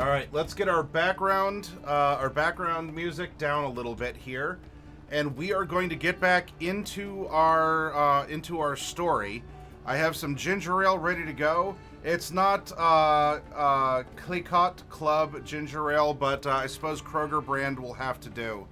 All right, let's get our background music down a little bit here, and we are going to get back into our story. I have some ginger ale ready to go. It's not Clicquot Club ginger ale, but I suppose Kroger brand will have to do.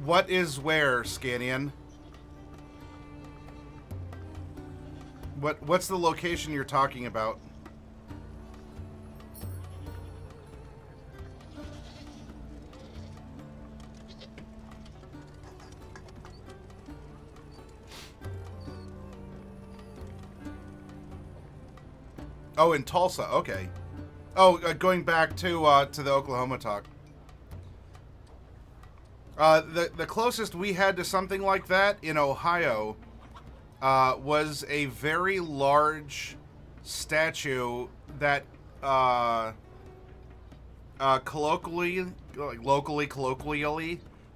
What is where, Scanian? What's the location you're talking about? Oh, in Tulsa. Okay. Oh, going back to the Oklahoma talk. The closest we had to something like that in Ohio was a very large statue that colloquially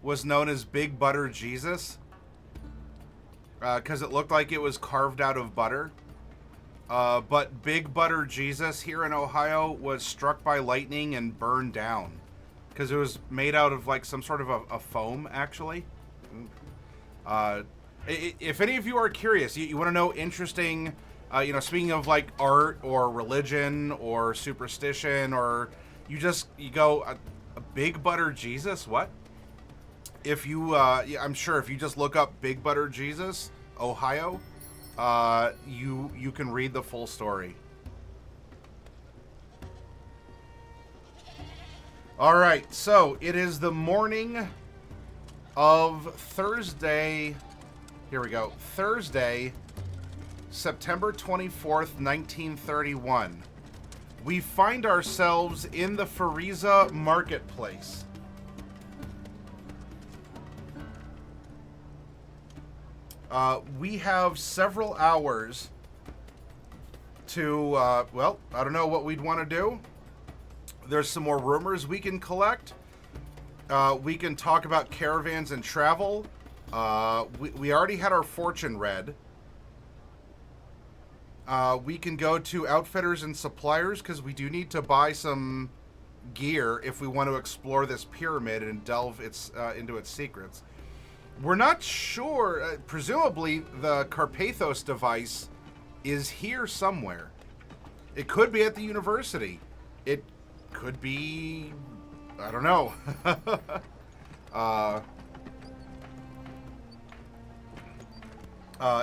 was known as Big Butter Jesus, because it looked like it was carved out of butter. But Big Butter Jesus here in Ohio was struck by lightning and burned down. Because it was made out of like some sort of a foam, actually. If any of you are curious, you want to know interesting, speaking of like art or religion or superstition, or you go, a Big Butter Jesus, what? If you, I'm sure if you just look up Big Butter Jesus, Ohio, you can read the full story. All right, so it is the morning of Thursday. Here we go. Thursday, September 24th, 1931. We find ourselves in the Fariza Marketplace. We have several hours to, well, I don't know what we'd want to do. There's some more rumors we can collect. We can talk about caravans and travel. We already had our fortune read. We can go to outfitters and suppliers because we do need to buy some gear if we want to explore this pyramid and delve into its secrets. We're not sure. Presumably, the Carpathos device is here somewhere. It could be at the university. It could be, I don't know.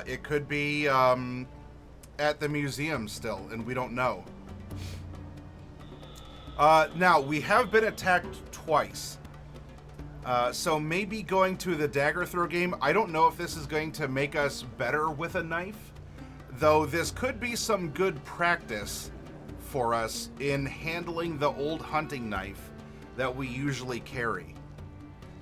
It could be at the museum still, and we don't know. Now, we have been attacked twice. So maybe going to the dagger throw game, I don't know if this is going to make us better with a knife, though this could be some good practice for us in handling the old hunting knife that we usually carry.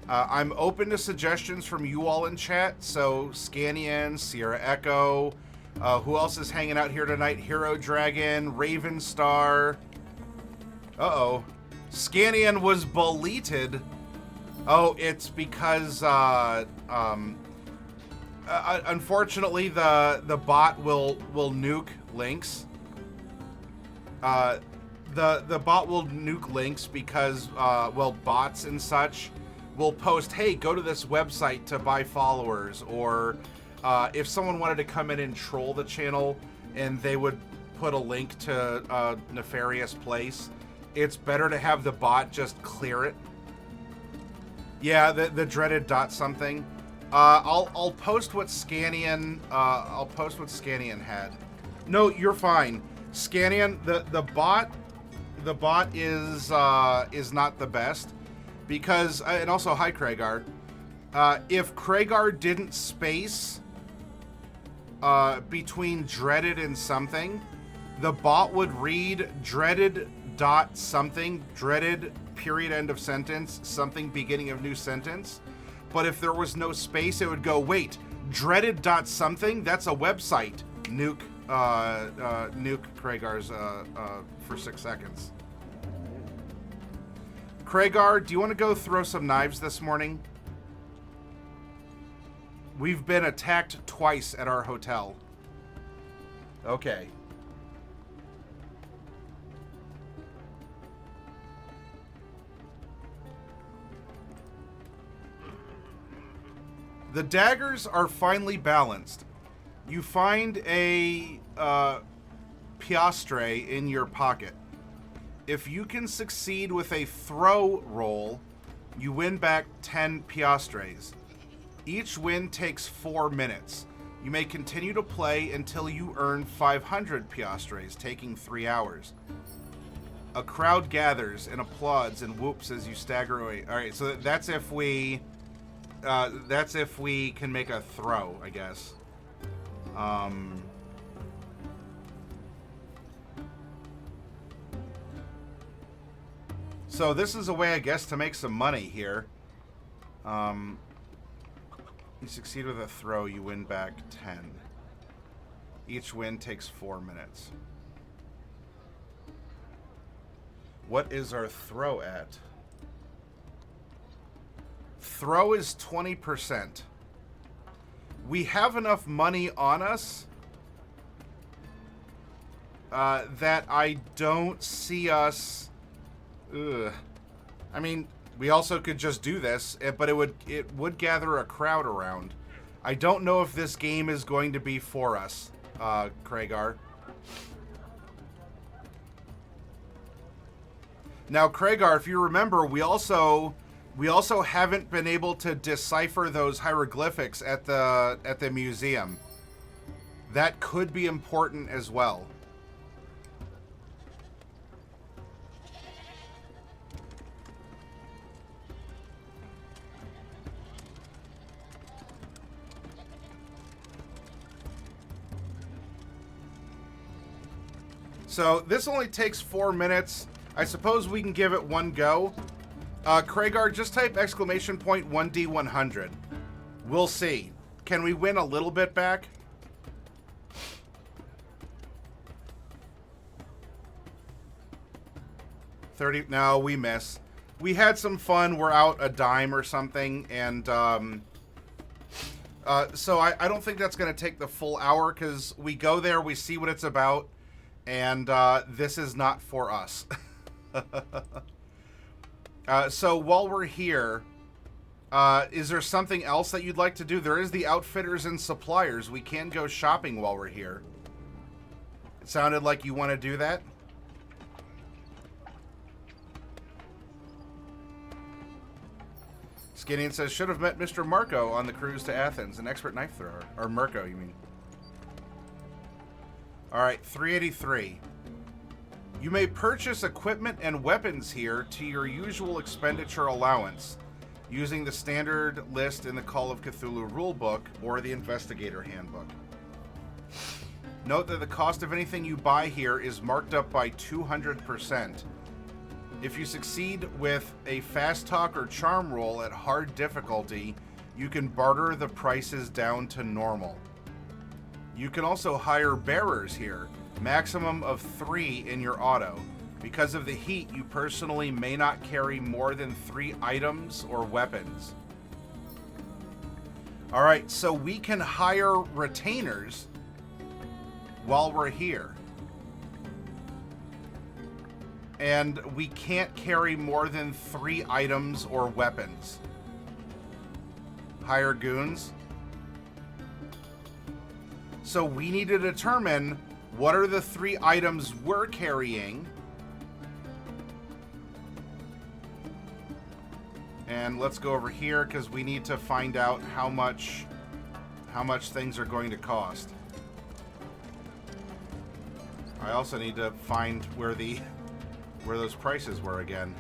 I'm open to suggestions from you all in chat, so Scanian, Sierra Echo, who else is hanging out here tonight? Hero Dragon, Raven Star. Uh-oh. Scanian was beleted. Oh, it's because, unfortunately, the bot will nuke links. The bot will nuke links because, bots and such will post, hey, go to this website to buy followers, or if someone wanted to come in and troll the channel and they would put a link to a nefarious place, it's better to have the bot just clear it. Yeah, the dreaded dot something. I'll post what Scanian had. No, you're fine. Scanian, the bot is not the best because, and also hi Kragar. If Kragar didn't space between dreaded and something, the bot would read dreaded dot something, dreaded period end of sentence, something beginning of new sentence. But if there was no space, it would go, wait, dreaded dot something, that's a website. Nuke Kragar's for 6 seconds. Craigar, do you want to go throw some knives this morning? We've been attacked twice at our hotel. Okay. The daggers are finely balanced. You find a piastre in your pocket. If you can succeed with a throw roll, you win back 10 piastres. Each win takes 4 minutes. You may continue to play until you earn 500 piastres, taking 3 hours. A crowd gathers and applauds and whoops as you stagger away. All right, so that's if we can make a throw, I guess. So this is a way, I guess, to make some money here. You succeed with a throw, you win back 10. Each win takes 4 minutes. What is our throw at? Throw is 20%. We have enough money on us that I don't see us... Ugh. I mean, we also could just do this, but it would gather a crowd around. I don't know if this game is going to be for us, Craigar. Now, Craigar, if you remember, we also haven't been able to decipher those hieroglyphics at the museum. That could be important as well. So this only takes 4 minutes. I suppose we can give it one go. Craigar, just type exclamation point 1D100. We'll see. Can we win a little bit back? $30. No, we miss. We had some fun. We're out a dime or something, and so I don't think that's going to take the full hour, because we go there, we see what it's about, and this is not for us. So while we're here, is there something else that you'd like to do? There is the outfitters and suppliers. We can go shopping while we're here. It sounded like you want to do that. Skinnian says, should have met Mr. Marco on the cruise to Athens, an expert knife thrower. Or Mirko, you mean. Alright, 383. You may purchase equipment and weapons here to your usual expenditure allowance, using the standard list in the Call of Cthulhu rulebook or the Investigator Handbook. Note that the cost of anything you buy here is marked up by 200%. If you succeed with a fast talk or charm roll at hard difficulty, you can barter the prices down to normal. You can also hire bearers here, maximum of 3 in your auto. Because of the heat, you personally may not carry more than 3 items or weapons. Alright, so we can hire retainers while we're here. And we can't carry more than 3 items or weapons. Hire goons. So we need to determine what are the 3 items we're carrying. And let's go over here because we need to find out how much things are going to cost. I also need to find where those prices were again.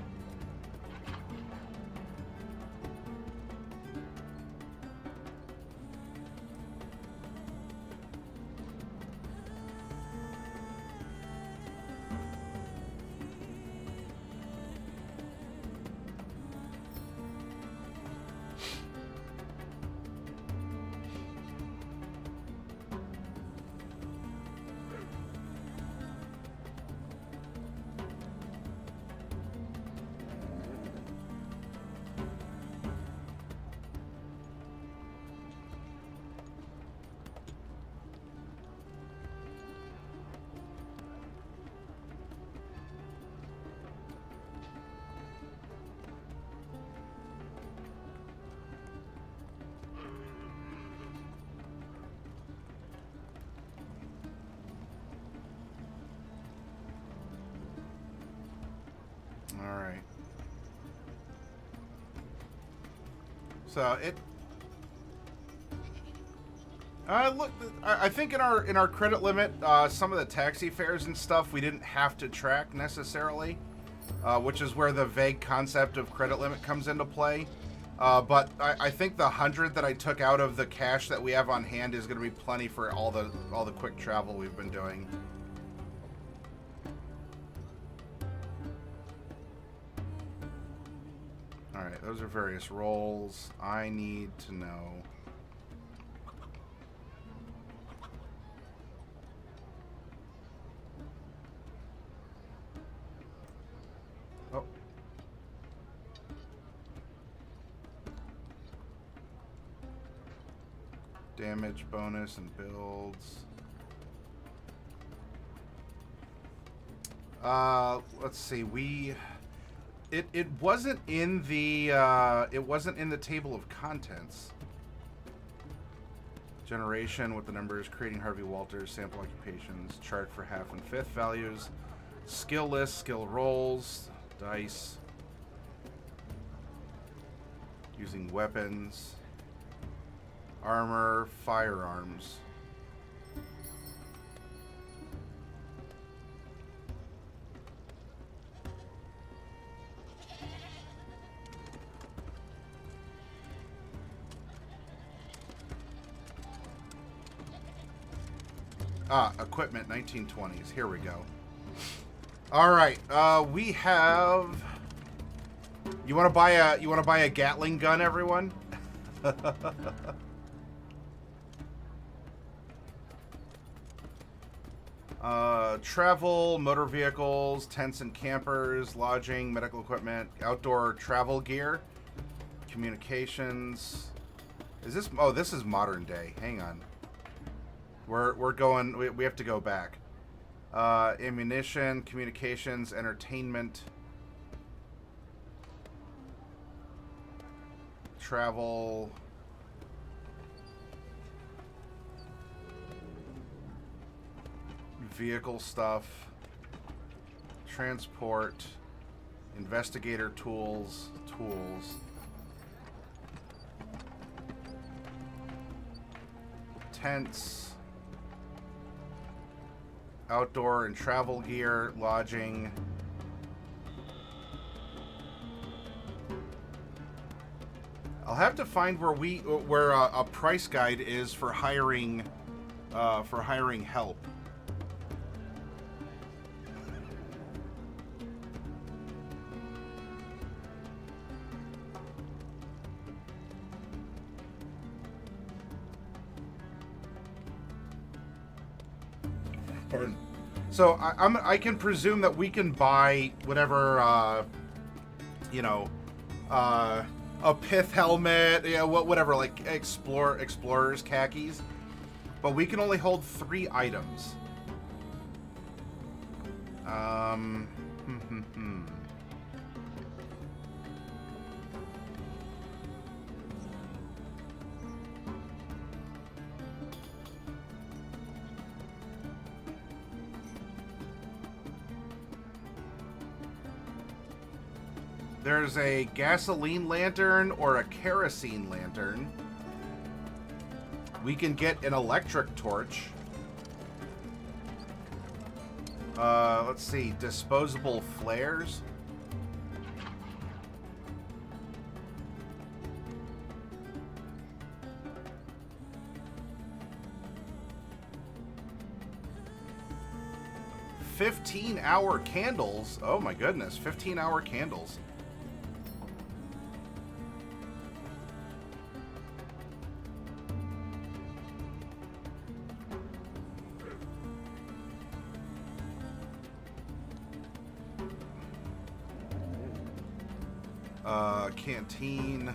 So it. Look, I think in our credit limit, some of the taxi fares and stuff we didn't have to track necessarily, which is where the vague concept of credit limit comes into play. But I think the 100 that I took out of the cash that we have on hand is going to be plenty for all the quick travel we've been doing. All right, those are various roles. I need to know. Oh. Damage bonus and builds. Let's see. It wasn't in the table of contents. Generation with the numbers, creating Harvey Walters, sample occupations, chart for half and fifth values, skill list, skill rolls, dice, using weapons, armor, firearms. Equipment, 1920s. Here we go. All right, we have. You want to buy a Gatling gun, everyone? Travel, motor vehicles, tents and campers, lodging, medical equipment, outdoor travel gear, communications. Is this? Oh, this is modern day. Hang on. We're going. We have to go back. Ammunition, communications, entertainment, travel. Vehicle stuff, transport, investigator tools, tents, outdoor and travel gear, lodging, I'll have to find where a price guide is for hiring help. So I can presume that we can buy whatever, a pith helmet, whatever, like explorer's khakis, but we can only hold 3 items. There's a gasoline lantern or a kerosene lantern. We can get an electric torch. Let's see, disposable flares. "15-hour candles." Oh my goodness, 15-hour candles. Canteen.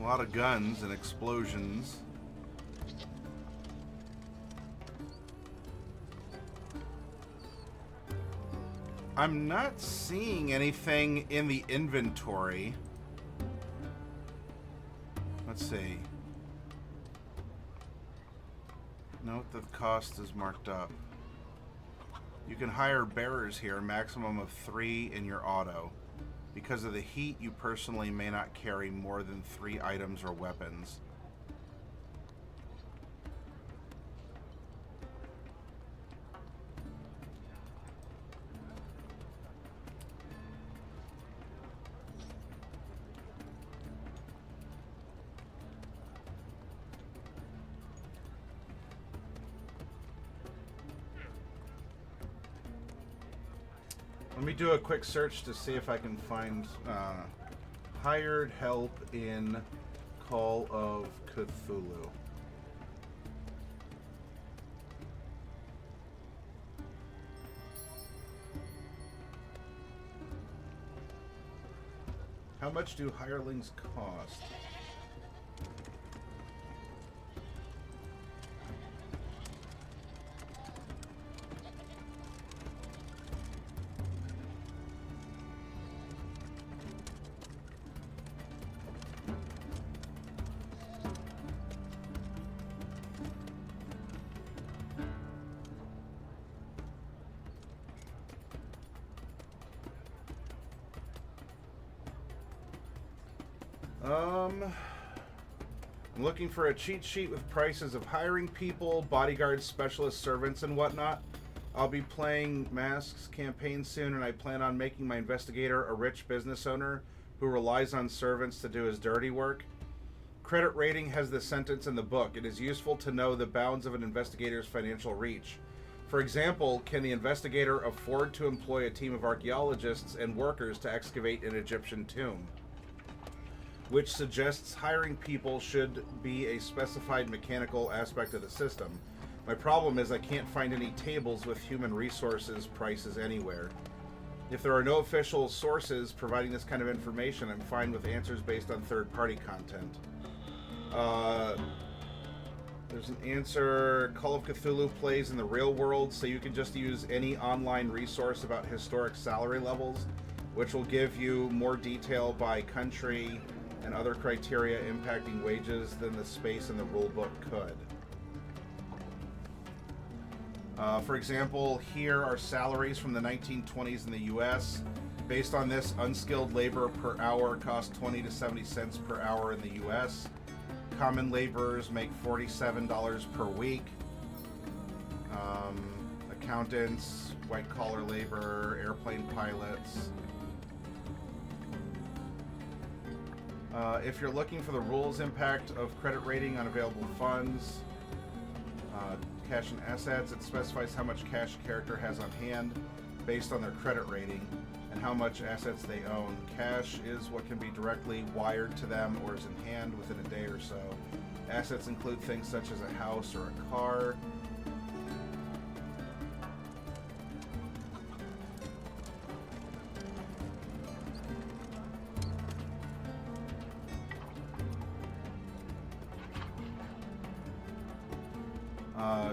lot of guns and explosions. I'm not seeing anything in the inventory. Let's see. Note that the cost is marked up. You can hire bearers here, maximum of 3 in your auto. Because of the heat, you personally may not carry more than 3 items or weapons. Let me do a quick search to see if I can find hired help in Call of Cthulhu. How much do hirelings cost? I'm looking for a cheat sheet with prices of hiring people, bodyguards, specialists, servants, and whatnot. I'll be playing Masks campaign soon, and I plan on making my investigator a rich business owner who relies on servants to do his dirty work. Credit rating has this sentence in the book. It is useful to know the bounds of an investigator's financial reach. For example, can the investigator afford to employ a team of archaeologists and workers to excavate an Egyptian tomb? Which suggests hiring people should be a specified mechanical aspect of the system. My problem is I can't find any tables with human resources prices anywhere. If there are no official sources providing this kind of information, I'm fine with answers based on third-party content. There's an answer. Call of Cthulhu plays in the real world, so you can just use any online resource about historic salary levels, which will give you more detail by country and other criteria impacting wages than the space in the rulebook could. For example, here are salaries from the 1920s in the US. Based on this, unskilled labor per hour cost 20 to 70 cents per hour in the US. Common laborers make $47 per week. Accountants, white-collar labor, airplane pilots. If you're looking for the rules impact of credit rating on available funds, cash and assets, it specifies how much cash a character has on hand based on their credit rating and how much assets they own. Cash is what can be directly wired to them or is in hand within a day or so. Assets include things such as a house or a car.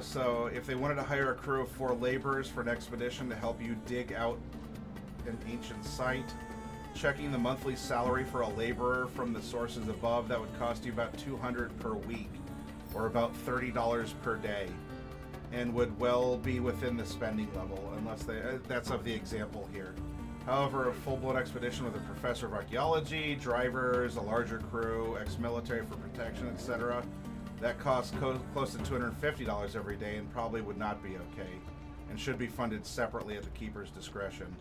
So if they wanted to hire a crew of 4 laborers for an expedition to help you dig out an ancient site, checking the monthly salary for a laborer from the sources above, that would cost you about $200 per week, or about $30 per day, and would well be within the spending level, unless that's of the example here. However, a full-blown expedition with a professor of archaeology, drivers, a larger crew, ex-military for protection, etc., that costs close to $250 every day and probably would not be okay, and should be funded separately at the keeper's discretion.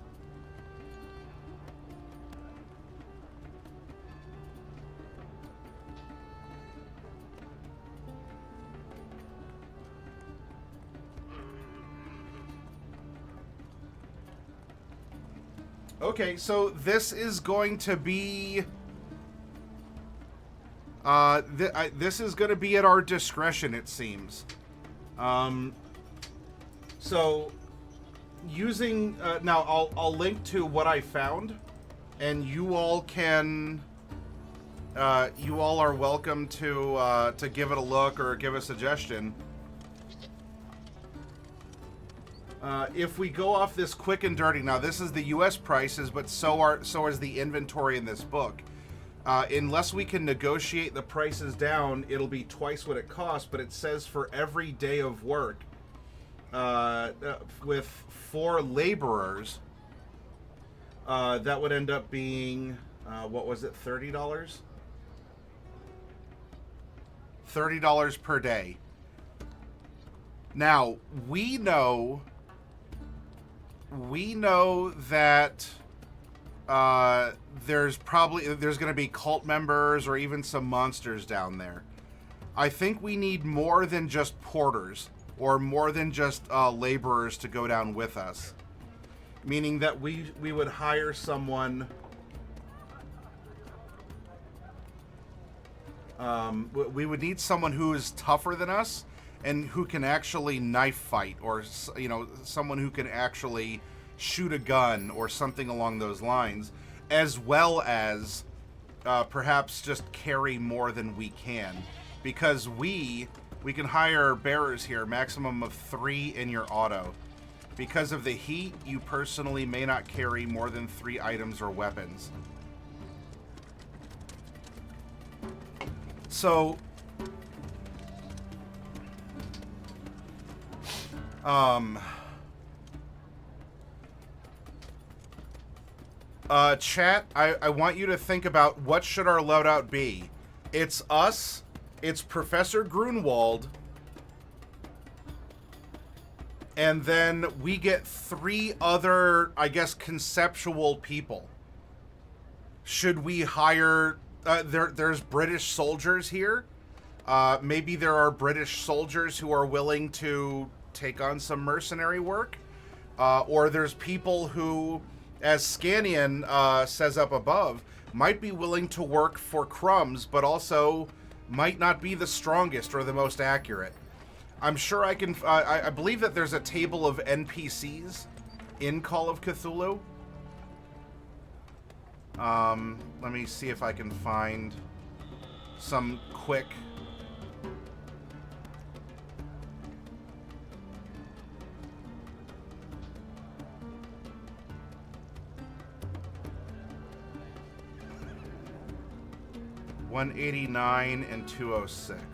Okay, so this is going to be... this is going to be at our discretion, it seems. So, using... now, I'll link to what I found, and you all can you all are welcome to give it a look or give a suggestion. If we go off this quick and dirty, now this is the U.S. prices, but so is the inventory in this book. Unless we can negotiate the prices down, it'll be twice what it costs. But it says for every day of work, with 4 laborers, that would end up being what was it? $30. $30 per day. Now we know that there's going to be cult members or even some monsters down there. I think we need more than just porters or more than just laborers to go down with us. Meaning that we would hire someone. We would need someone who is tougher than us and who can actually knife fight, or someone who can actually shoot a gun or something along those lines, as well as perhaps just carry more than we can, because we can hire bearers here, maximum of 3 in your auto. Because of the heat, you personally may not carry more than 3 items or weapons. So chat, I want you to think about what should our loadout be. It's us, it's Professor Grunewald, and then we get 3 other, I guess, conceptual people. Should we hire... there's British soldiers here. Maybe there are British soldiers who are willing to take on some mercenary work. Or there's people who, as Scannion says up above, might be willing to work for crumbs, but also might not be the strongest or the most accurate. I'm sure I can... I believe that there's a table of NPCs in Call of Cthulhu. Let me see if I can find some quick... $189 and $206.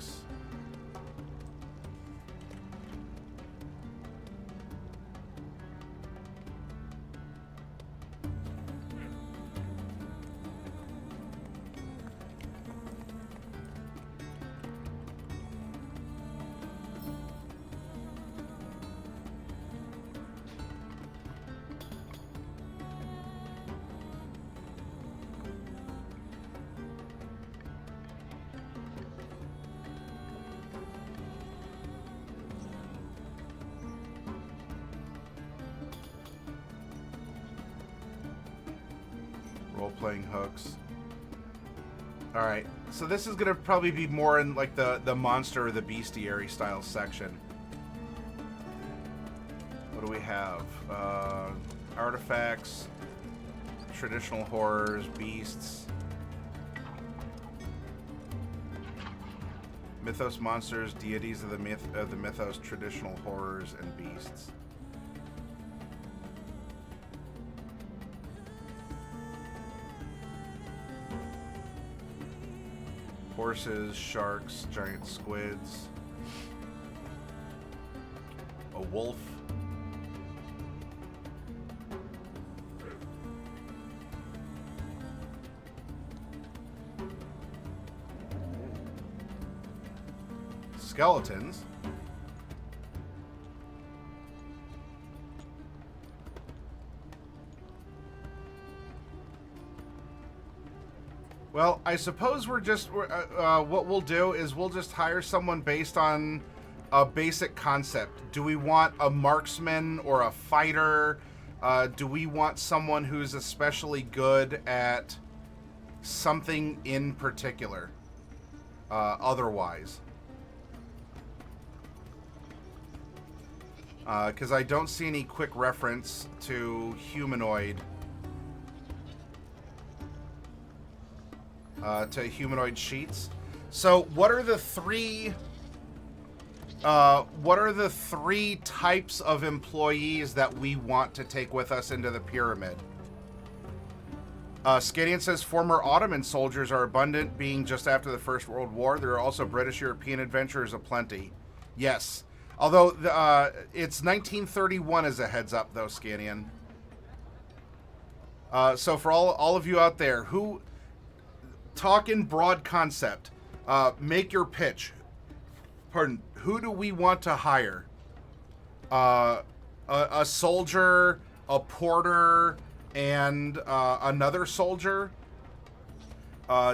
Role-playing hooks. Alright, so this is going to probably be more in like the monster or the bestiary style section. What do we have? Artifacts, traditional horrors, beasts, mythos monsters, deities of the mythos, traditional horrors, and beasts. Horses, sharks, giant squids, a wolf, skeletons, well, I suppose what we'll do is we'll just hire someone based on a basic concept. Do we want a marksman or a fighter? Do we want someone who's especially good at something in particular? Otherwise. Because I don't see any quick reference to humanoid to humanoid sheets. So what are the three types of employees that we want to take with us into the pyramid? Skadian says former Ottoman soldiers are abundant, being just after the First World War. There are also British European adventurers aplenty. Yes. Although it's 1931 as a heads up, though, Skadian. So for all of you out there who talk in broad concept, make your pitch. Pardon. Who do we want to hire? A soldier, a porter, and another soldier?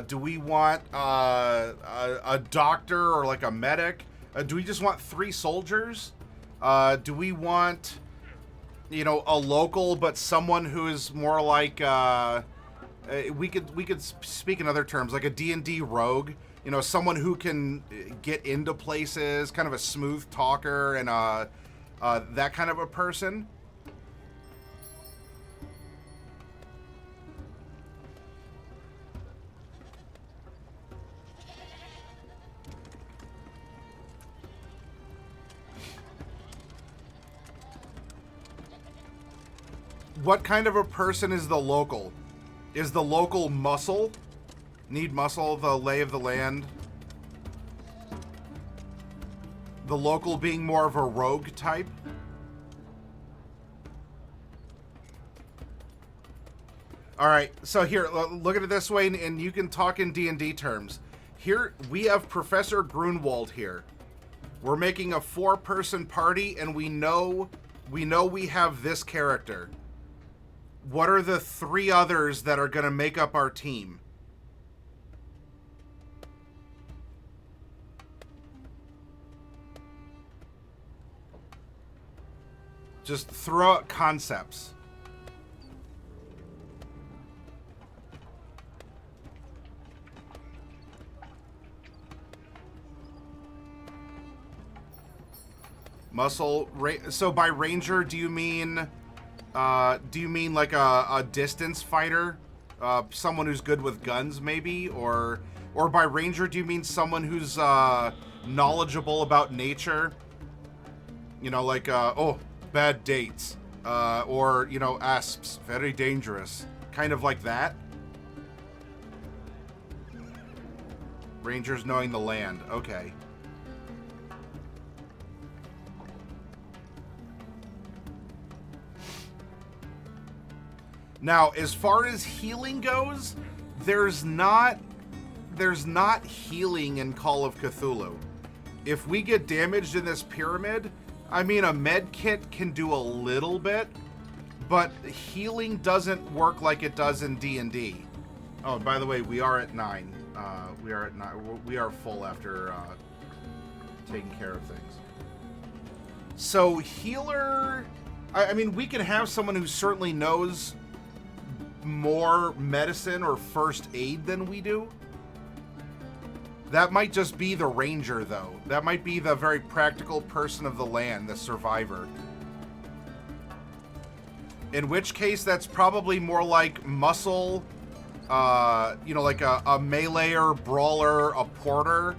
Do we want a doctor or like a medic? Do we just want 3 soldiers? Do we want, you know, a local but someone who is more like we could speak in other terms, like a D&D rogue? You know, someone who can get into places, kind of a smooth talker, and that kind of a person. What kind of a person is the local? Is the local muscle? Need muscle, the lay of the land? The local being more of a rogue type? Alright, so here, look at it this way, and you can talk in D&D terms. Here, we have Professor Grunewald here. We're making a 4-person party, and we know we have this character. What are the 3 others that are going to make up our team? Just throw out concepts. Muscle. So by ranger, do you mean like a distance fighter? Someone who's good with guns, maybe? Or by ranger, do you mean someone who's knowledgeable about nature? You know, like, oh, bad dates. Or, you know, asps, very dangerous. Kind of like that. Rangers knowing the land. Okay. Now, as far as healing goes, there's not healing in Call of Cthulhu. If we get damaged in this pyramid, I mean, a med kit can do a little bit, but healing doesn't work like it does in D&D. Oh, by the way, we are at 9. We are at 9. We are full after taking care of things. So healer, I mean, we can have someone who certainly knows more medicine or first aid than we do. That might just be the ranger, though. That might be the very practical person of the land, the survivor. In which case, that's probably more like muscle, you know, like a meleeer, brawler, a porter,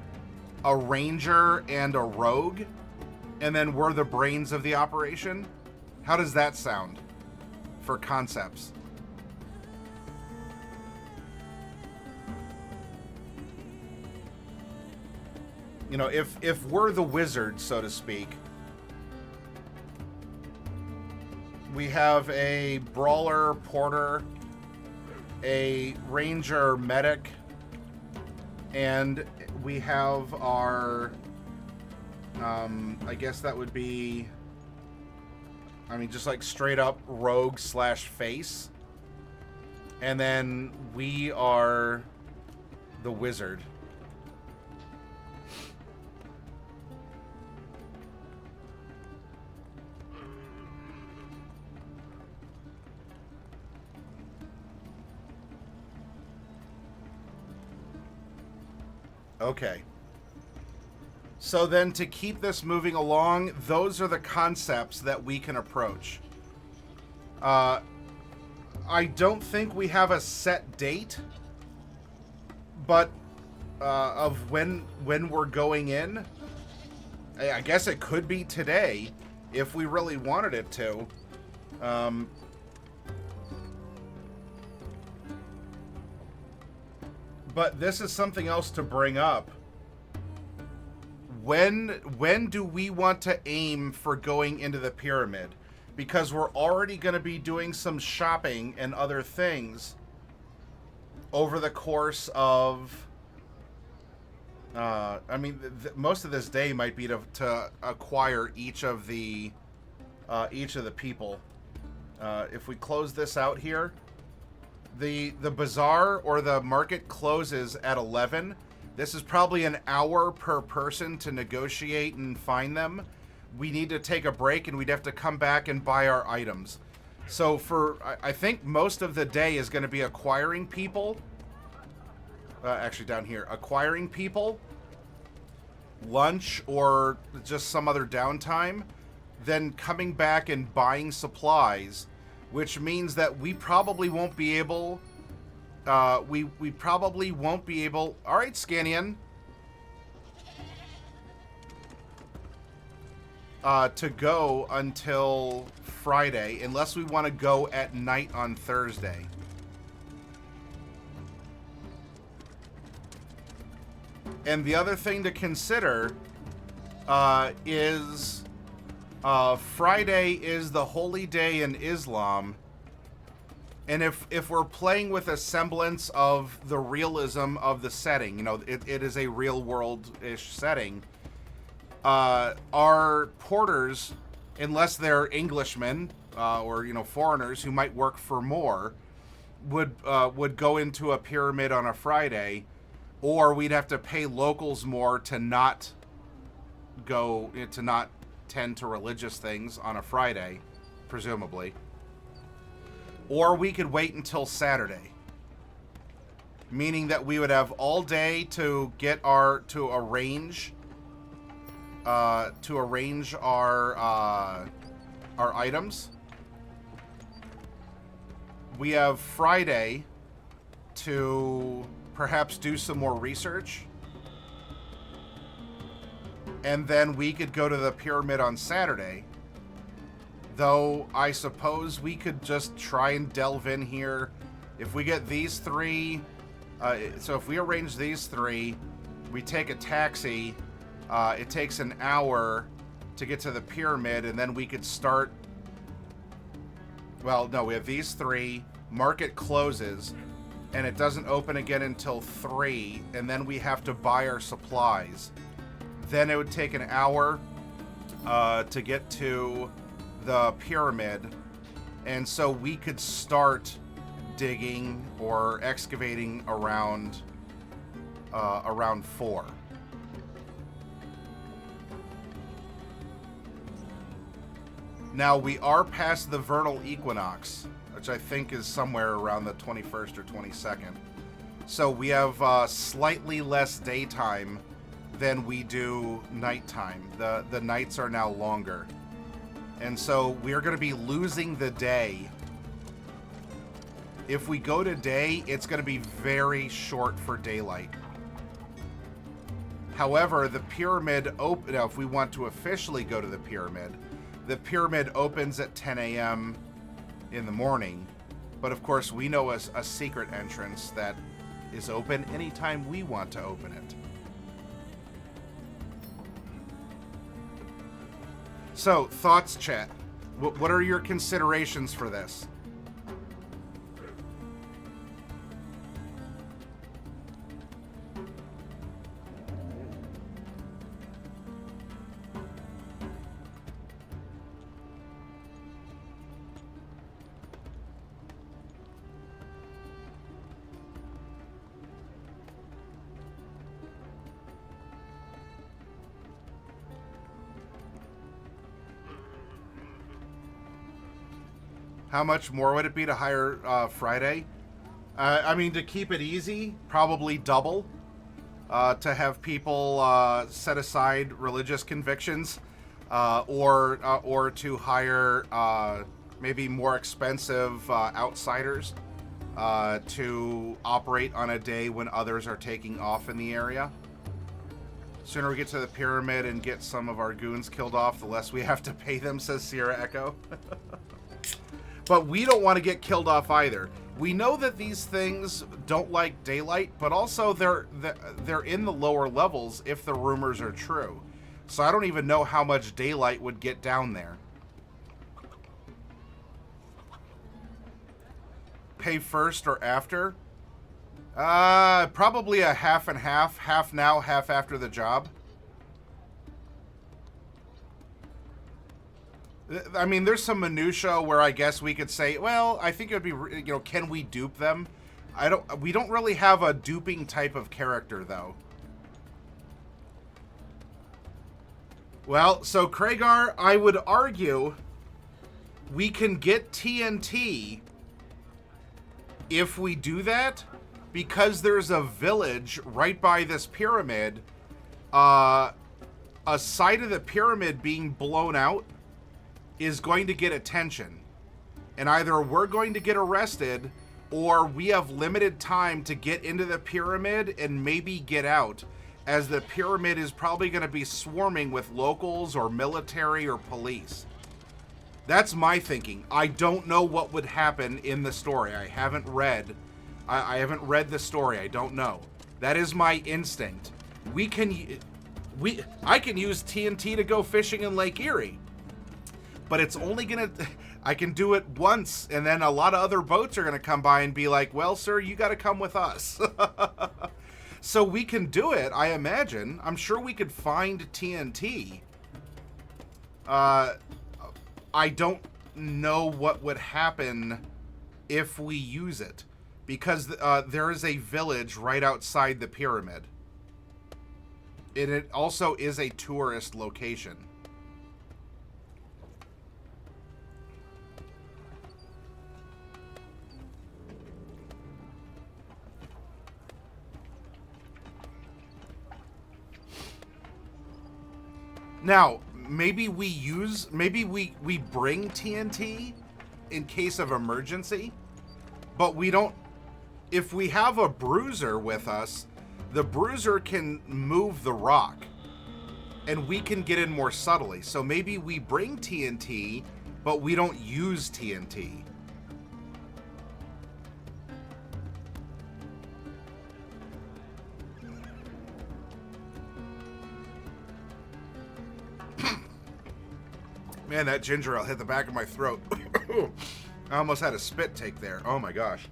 a ranger, and a rogue. And then we're the brains of the operation. How does that sound for concepts? You know, if we're the wizard, so to speak, we have a brawler, porter, a ranger, medic, and we have our, I guess that would be, I mean, just like straight up rogue slash face. And then we are the wizard. Okay. So then to keep this moving along, those are the concepts that we can approach. I don't think we have a set date, but of when we're going in, I guess it could be today if we really wanted it to. But this is something else to bring up. When do we want to aim for going into the pyramid? Because we're already going to be doing some shopping and other things over the course of... I mean, most of this day might be to acquire each of the people. If we close this out here, the bazaar or the market closes at 11. This is probably an hour per person to negotiate and find them. We need to take a break, and we'd have to come back and buy our items. So I think most of the day is going to be acquiring people. Actually, down here, acquiring people, lunch, or just some other downtime, then coming back and buying supplies, which means that we probably won't be able... we probably won't be able... All right, Scanian. To go until Friday, unless we want to go at night on Thursday. And the other thing to consider is Friday is the holy day in Islam. And if we're playing with a semblance of the realism of the setting, you know, it is a real world-ish setting, our porters, unless they're Englishmen or, you know, foreigners who might work for more, would go into a pyramid on a Friday, or we'd have to pay locals more to not tend to religious things on a Friday, presumably. Or we could wait until Saturday, meaning that we would have all day to arrange our items. We have Friday to perhaps do some more research, and then we could go to the pyramid on Saturday. Though I suppose we could just try and delve in here. If we get these three, so if we arrange these three, we take a taxi, it takes an hour to get to the pyramid, and then we could start... Well, no, we have these three, market closes, and it doesn't open again until 3, and then we have to buy our supplies. Then it would take an hour to get to the pyramid, and so we could start digging or excavating around 4. Now we are past the vernal equinox, which I think is somewhere around the 21st or 22nd. So we have slightly less daytime than we do nighttime. The nights are now longer. And so we're going to be losing the day. If we go to day, it's going to be very short for daylight. However, the pyramid now, if we want to officially go to the pyramid opens at 10 a.m. in the morning. But of course, we know a secret entrance that is open anytime we want to open it. So, thoughts, chat. What are your considerations for this? How much more would it be to hire Friday? I mean, to keep it easy, probably double. To have people set aside religious convictions, or to hire maybe more expensive outsiders to operate on a day when others are taking off in the area. Sooner we get to the pyramid and get some of our goons killed off, the less we have to pay them, says Sierra Echo. But we don't want to get killed off either. We know that these things don't like daylight, but also they're in the lower levels if the rumors are true. So I don't even know how much daylight would get down there. Pay first or after? Probably a half and half. Half now, half after the job. I mean, there's some minutia where I guess we could say, well, I think it would be, you know, can we dupe them? We don't really have a duping type of character, though. Well, so Kragar, I would argue we can get TNT if we do that, because there's a village right by this pyramid, a side of the pyramid being blown out is going to get attention. And either we're going to get arrested, or we have limited time to get into the pyramid and maybe get out, as the pyramid is probably going to be swarming with locals or military or police. That's my thinking. I don't know what would happen in the story. I haven't read the story. I don't know. That is my instinct. I can use TNT to go fishing in Lake Erie, but it's only gonna. I can do it once, and then a lot of other boats are gonna come by and be like, "Well, sir, you got to come with us." So we can do it. I imagine. I'm sure we could find TNT. I don't know what would happen if we use it, because there is a village right outside the pyramid. It also is a tourist location. Now, maybe we bring TNT in case of emergency, but we don't. If we have a bruiser with us, the bruiser can move the rock, and we can get in more subtly. So maybe we bring TNT, but we don't use TNT. Man, that ginger ale hit the back of my throat. I almost had a spit take there. Oh my gosh.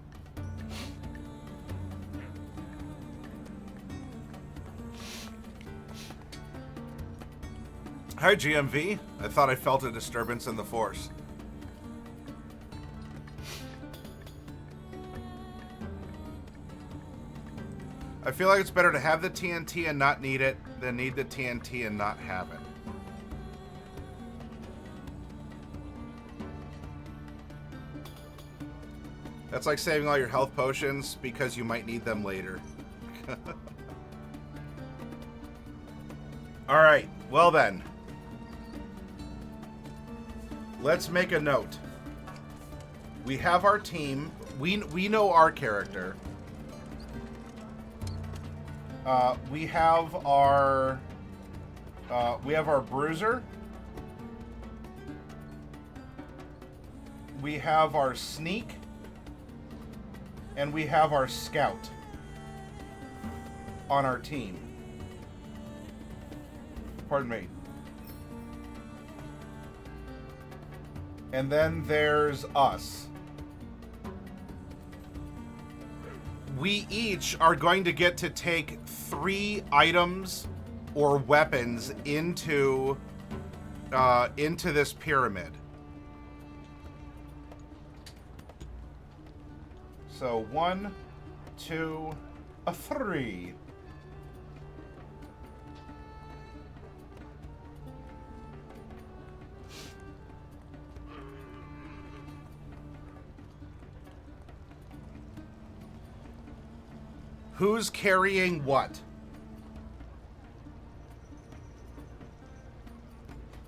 Hi, GMV. I thought I felt a disturbance in the force. I feel like it's better to have the TNT and not need it than need the TNT and not have it. That's like saving all your health potions because you might need them later. Alright, well then. Let's make a note. We have our team. We know our character. We have our bruiser. We have our sneak. And we have our scout on our team. Pardon me. And then there's us. We each are going to get to take 3 items or weapons into this pyramid. So 1, 2, 3. Who's carrying what?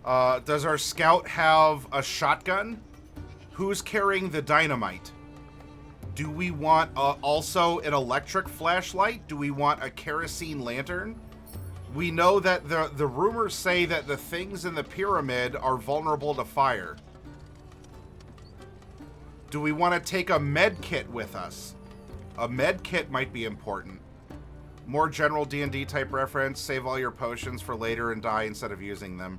Does our scout have a shotgun? Who's carrying the dynamite? Do we want also an electric flashlight? Do we want a kerosene lantern? We know that the rumors say that the things in the pyramid are vulnerable to fire. Do we want to take a med kit with us? A med kit might be important. More general D&D type reference. Save all your potions for later and die instead of using them.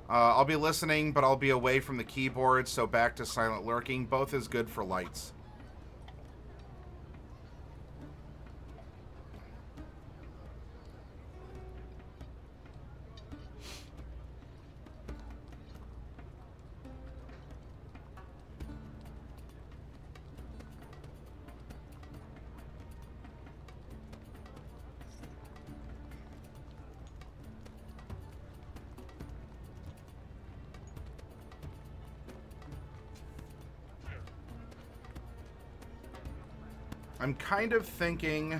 I'll be listening, but I'll be away from the keyboard, so back to silent lurking. Both is good for lights. I'm kind of thinking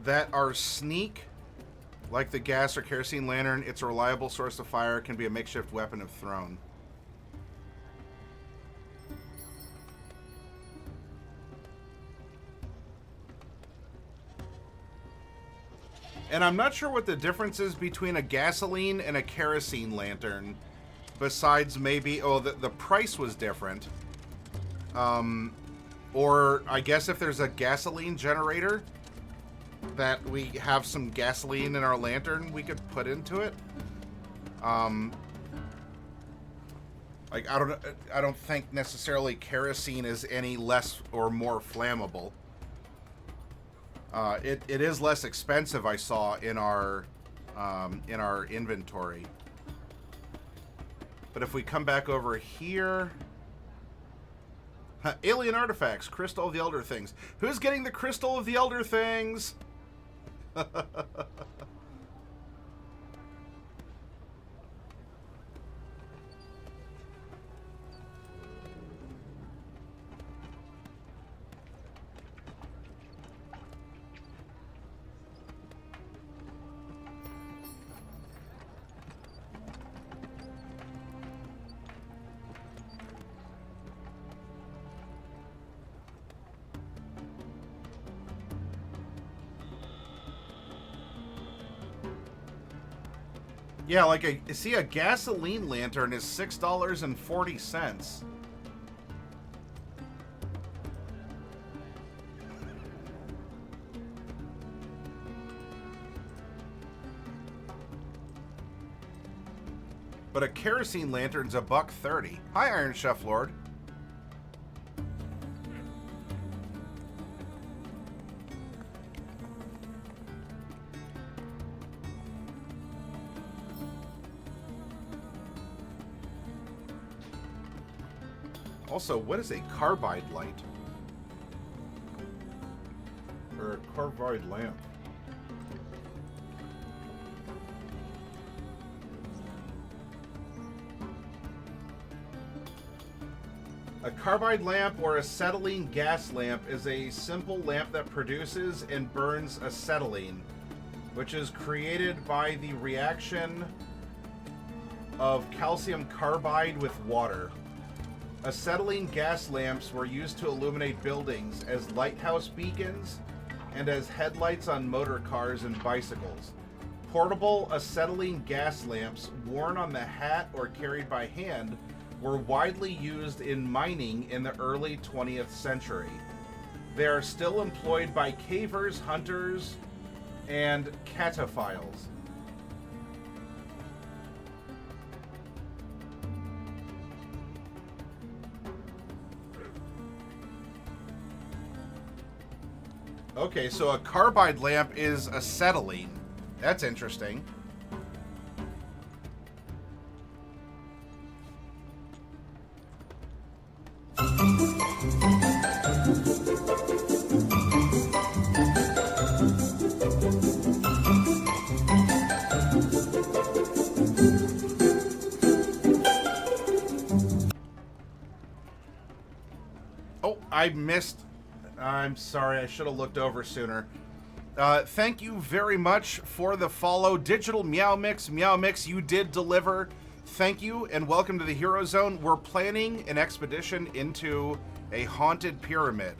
that our sneak, like the gas or kerosene lantern, it's a reliable source of fire, can be a makeshift weapon if thrown. And I'm not sure what the difference is between a gasoline and a kerosene lantern, besides maybe, oh, the price was different. Or I guess if there's a gasoline generator, that we have some gasoline in our lantern we could put into it. Like I don't think necessarily kerosene is any less or more flammable. It is less expensive, I saw in our inventory. But if we come back over here, alien artifacts, Crystal of the Elder Things. Who's getting the Crystal of the Elder Things? Yeah, like a gasoline lantern is $6.40. But a kerosene lantern's $1.30. Hi, Iron Chef Lord. Also, what is a carbide light? Or a carbide lamp? A carbide lamp or acetylene gas lamp is a simple lamp that produces and burns acetylene, which is created by the reaction of calcium carbide with water. Acetylene gas lamps were used to illuminate buildings as lighthouse beacons and as headlights on motor cars and bicycles. Portable acetylene gas lamps worn on the hat or carried by hand were widely used in mining in the early 20th century. They are still employed by cavers, hunters, and cataphiles. Okay, so a carbide lamp is acetylene. That's interesting. Oh, I missed. I'm sorry, I should have looked over sooner. Thank you very much for the follow. Digital Meow Mix, you did deliver. thank you and welcome to the Hero Zone. We're planning an expedition into a haunted pyramid.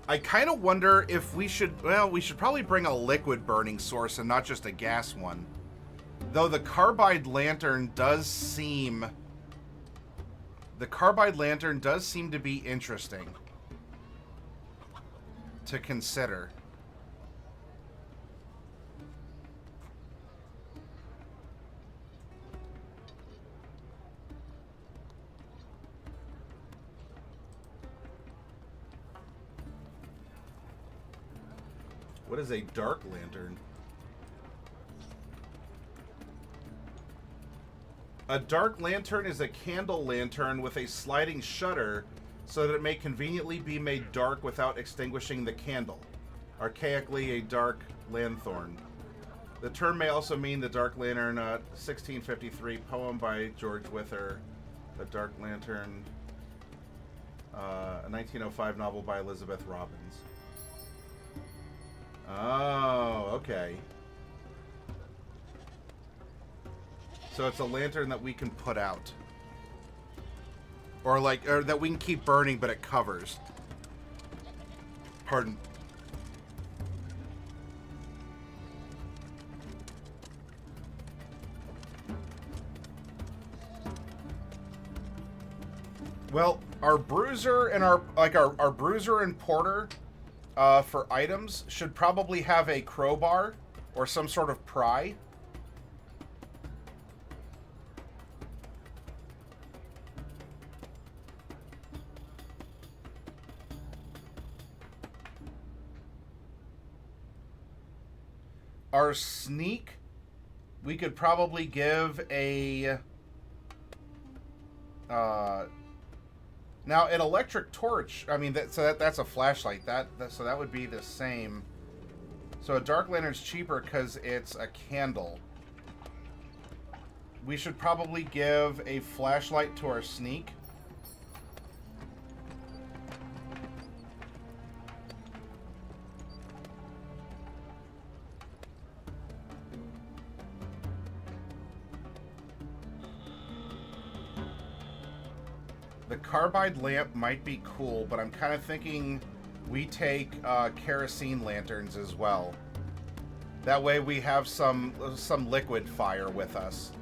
I kind of wonder if we should, well, we should probably bring a liquid burning source and not just a gas one. Though the carbide lantern does seem to be interesting to consider. What is a dark lantern? A dark lantern is a candle lantern with a sliding shutter so that it may conveniently be made dark without extinguishing the candle. Archaically, a dark lanthorn. The term may also mean the Dark Lantern, 1653 poem by George Wither. The Dark Lantern, a 1905 novel by Elizabeth Robbins. Oh, okay. So it's a lantern that we can put out. Or that we can keep burning, but it covers. Pardon. Well, our bruiser and our bruiser and porter for items should probably have a crowbar or some sort of pry. Our sneak, we could probably give a now an electric torch. I mean, that's a flashlight. So that would be the same. So a dark lantern's cheaper because it's a candle. We should probably give a flashlight to our sneak. The carbide lamp might be cool, but I'm kind of thinking we take kerosene lanterns as well. That way we have some liquid fire with us.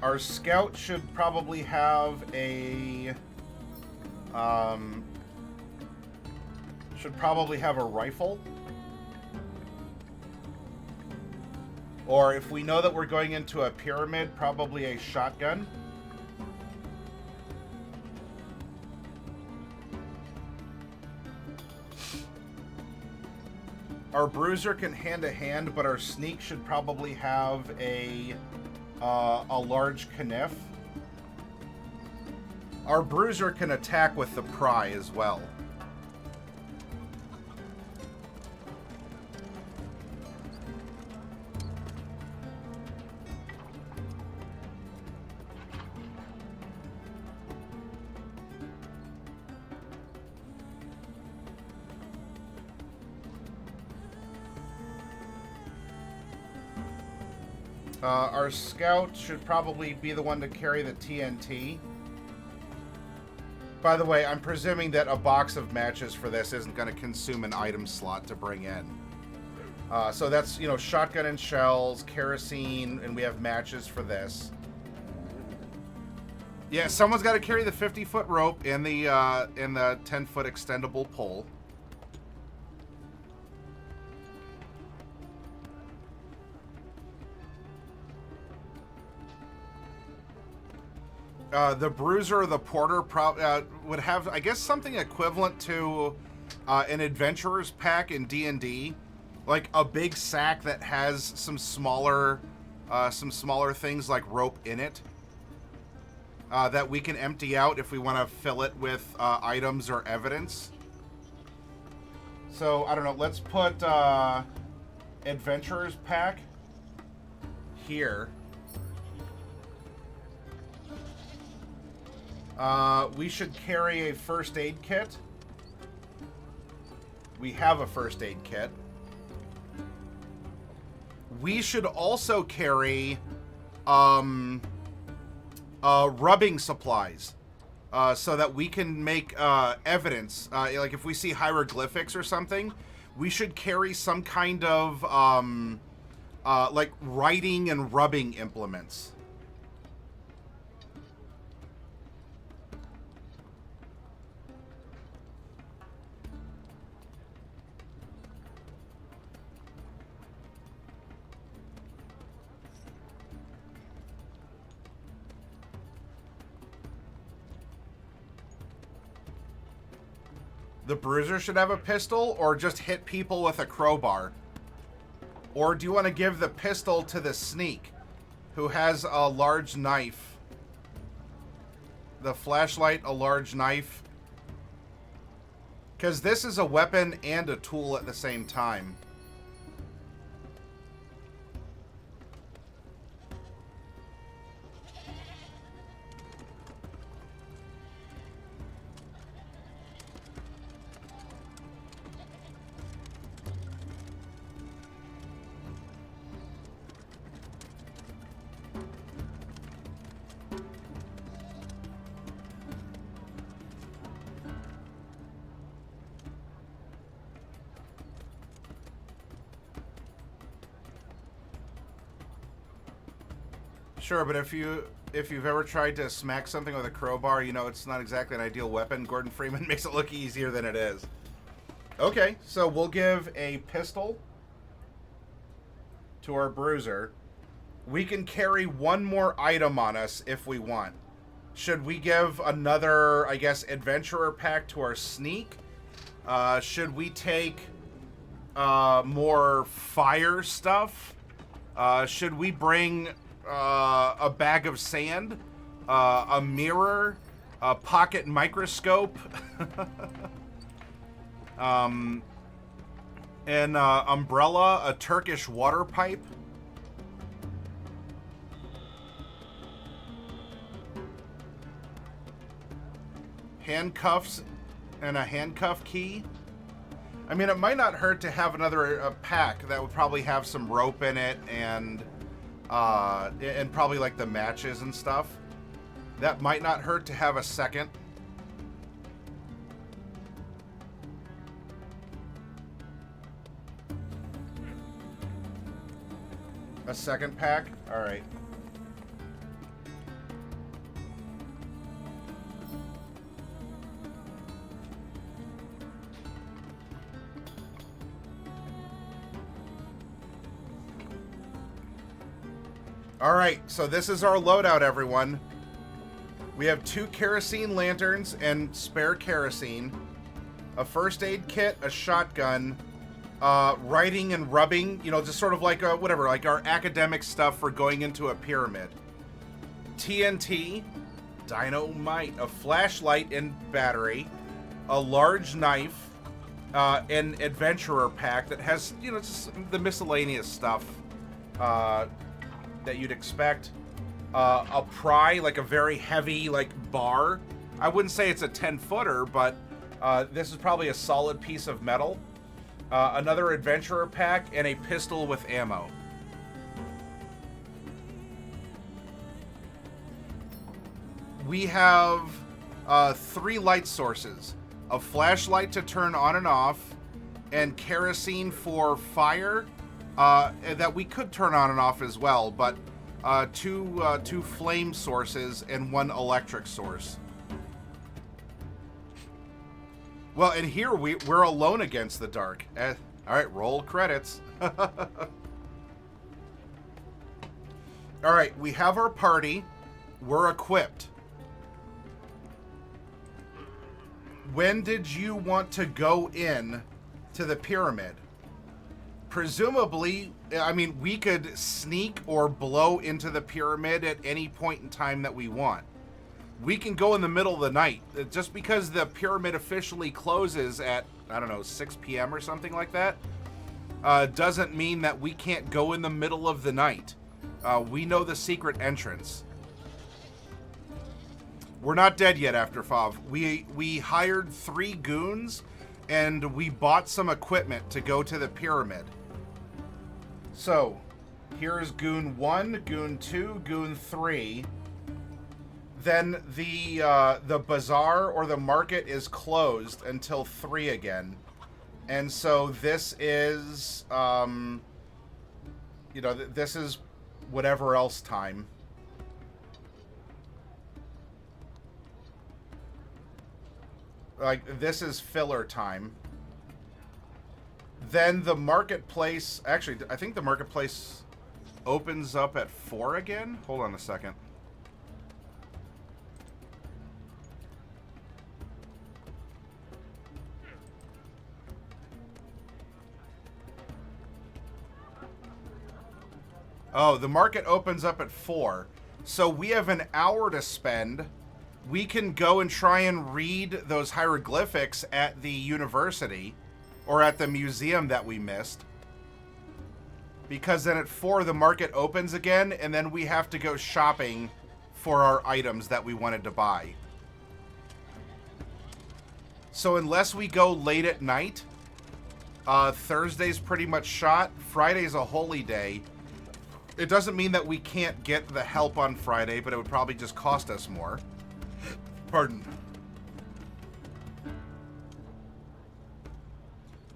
Our scout should probably have a rifle. Or if we know that we're going into a pyramid, probably a shotgun. Our bruiser can hand-to-hand, but our sneak should probably have a large kniff. Our bruiser can attack with the pry as well. Our scout should probably be the one to carry the TNT. By the way, I'm presuming that a box of matches for this isn't going to consume an item slot to bring in. So that's, shotgun and shells, kerosene, and we have matches for this. Yeah, someone's got to carry the 50-foot rope and the 10-foot extendable pole. The bruiser or the porter would have, I guess, something equivalent to an adventurer's pack in D&D, like a big sack that has some smaller things like rope in it. that we can empty out if we want to fill it with items or evidence. So, I don't know, let's put Adventurer's Pack here. We should carry a first aid kit. We have a first aid kit. We should also carry rubbing supplies so that we can make evidence. Like if we see hieroglyphics or something, we should carry some kind of like writing and rubbing implements. The bruiser should have a pistol, or just hit people with a crowbar? Or do you want to give the pistol to the sneak, who has a large knife? The flashlight, a large knife? Because this is a weapon and a tool at the same time. Sure, but if you've ever tried to smack something with a crowbar, you know it's not exactly an ideal weapon. Gordon Freeman makes it look easier than it is. Okay, so we'll give a pistol to our bruiser. We can carry one more item on us if we want. Should we give another, I guess, adventurer pack to our sneak? Should we take more fire stuff? Should we bring a bag of sand, a mirror, a pocket microscope, an umbrella, a Turkish water pipe? Handcuffs and a handcuff key? I mean, it might not hurt to have another pack that would probably have some rope in it and probably like the matches and stuff. That might not hurt to have a second. A second pack? All right. All right, so this is our loadout, everyone. We have 2 kerosene lanterns and spare kerosene, a first aid kit, a shotgun, writing and rubbing, you know, just sort of like whatever, like our academic stuff for going into a pyramid. TNT, dynamite, a flashlight and battery, a large knife, an adventurer pack that has, you know, just the miscellaneous stuff that you'd expect. A pry, like a very heavy, like, bar. I wouldn't say it's a 10-footer, but this is probably a solid piece of metal. Another adventurer pack, and a pistol with ammo. We have 3 light sources. A flashlight to turn on and off, and kerosene for fire, that we could turn on and off as well, but two flame sources and 1 electric source. Well, and here we're alone against the dark. All right, roll credits. All right, we have our party. We're equipped. When did you want to go in to the pyramid? Presumably, I mean, we could sneak or blow into the pyramid at any point in time that we want. We can go in the middle of the night. Just because the pyramid officially closes at, I don't know, 6 p.m. or something like that, doesn't mean that we can't go in the middle of the night. We know the secret entrance. We're not dead yet, After Fav. We hired 3 goons, and we bought some equipment to go to the pyramid. So, here's Goon 1, Goon 2, Goon 3. Then the bazaar or the market is closed until 3 again. And so this is, this is whatever else time. Like, this is filler time. Then the marketplace, actually, I think the marketplace opens up at 4 again. Hold on a second. Oh, the market opens up at 4. So we have an hour to spend. We can go and try and read those hieroglyphics at the university or at the museum that we missed. Because then at 4, the market opens again, and then we have to go shopping for our items that we wanted to buy. So unless we go late at night, Thursday's pretty much shot. Friday's a holy day. It doesn't mean that we can't get the help on Friday, but it would probably just cost us more. Pardon.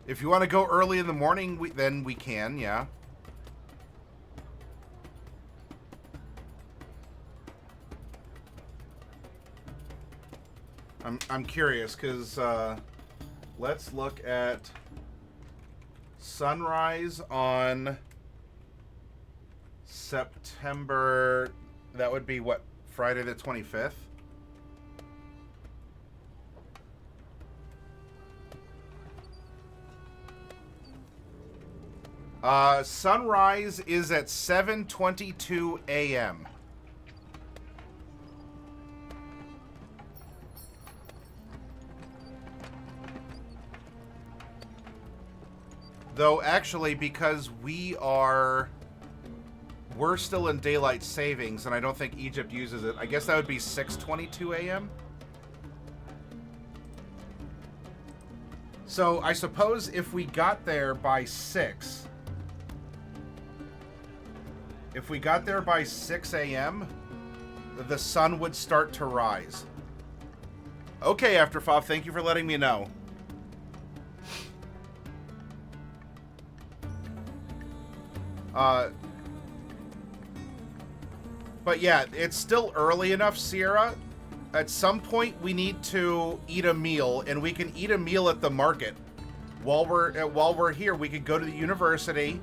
If you want to go early in the morning, then we can, yeah. I'm curious, because let's look at sunrise on September, that would be what, Friday the 25th? Sunrise is at 7:22 a.m. Though actually, because we're still in daylight savings, and I don't think Egypt uses it. I guess that would be 6:22 a.m. So I suppose if we got there by 6, if we got there by 6 a.m., the sun would start to rise. Okay, After Fav, thank you for letting me know. But yeah, it's still early enough, Sierra. At some point, we need to eat a meal, and we can eat a meal at the market. While we're here, we could go to the university,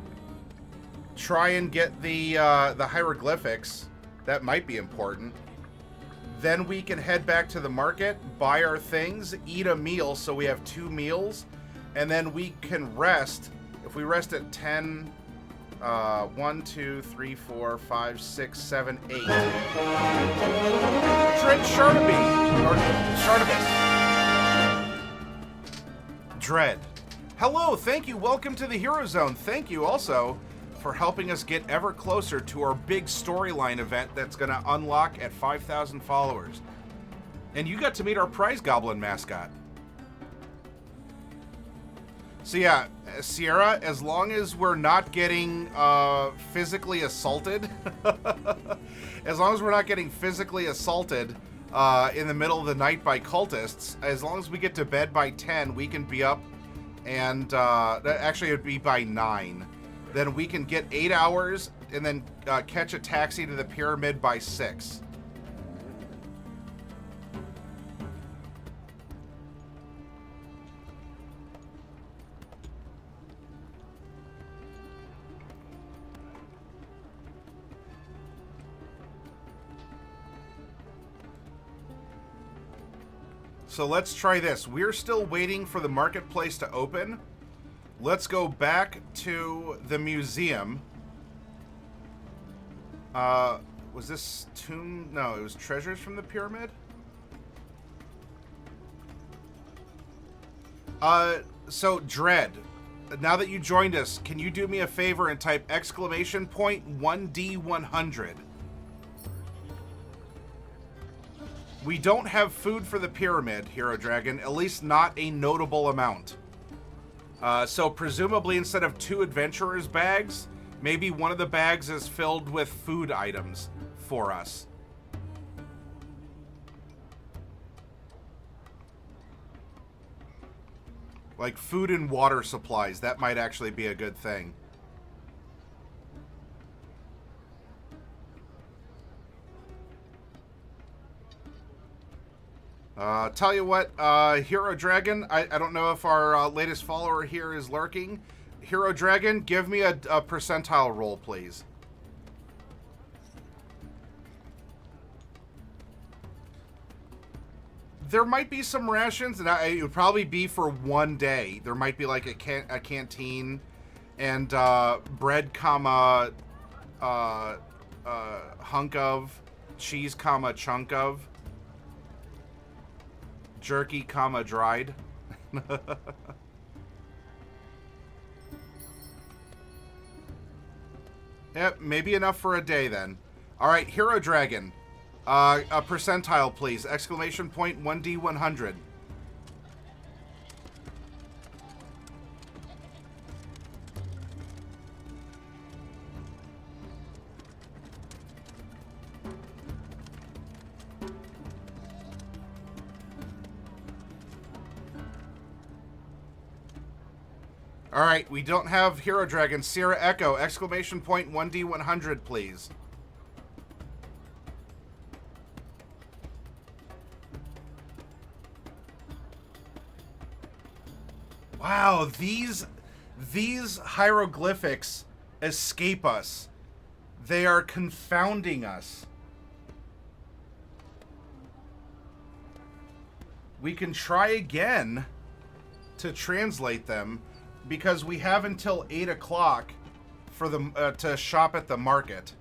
try and get the hieroglyphics. That might be important. Then we can head back to the market, buy our things, eat a meal, so we have 2 meals, and then we can rest. If we rest at 10... 1, 2, 3, 4, 5, 6, 7, 8. Trent Shardaby, or Shardabis. Dread. Hello, thank you. Welcome to the Hero Zone. Thank you also for helping us get ever closer to our big storyline event that's going to unlock at 5,000 followers. And you got to meet our prize goblin mascot. So yeah, Sierra, as long as we're not getting physically assaulted, as long as we're not getting physically assaulted in the middle of the night by cultists, as long as we get to bed by 10, we can be up, and actually it'd be by 9. Then we can get 8 hours and then catch a taxi to the pyramid by 6. So let's try this. We're still waiting for the marketplace to open. Let's go back to the museum. Was this tomb? No, it was treasures from the pyramid. So Dread, now that you joined us, can you do me a favor and type exclamation point 1D100? We don't have food for the pyramid, Hero Dragon, at least not a notable amount. So presumably instead of 2 adventurers bags, maybe one of the bags is filled with food items for us. Like food and water supplies, that might actually be a good thing. Tell you what, Hero Dragon, I don't know if our latest follower here is lurking. Hero Dragon, give me a percentile roll, please. There might be some rations, and it would probably be for one day. There might be like a canteen and bread, comma, hunk of, cheese, comma, chunk of, jerky, comma, dried. Yep, maybe enough for a day then. All right, Hero Dragon. A percentile, please. Exclamation point 1D100. All right, we don't have Hero Dragon. Sierra Echo, exclamation point 1D100, please. Wow, these hieroglyphics escape us. They are confounding us. We can try again to translate them because we have until 8 o'clock for the to shop at the market.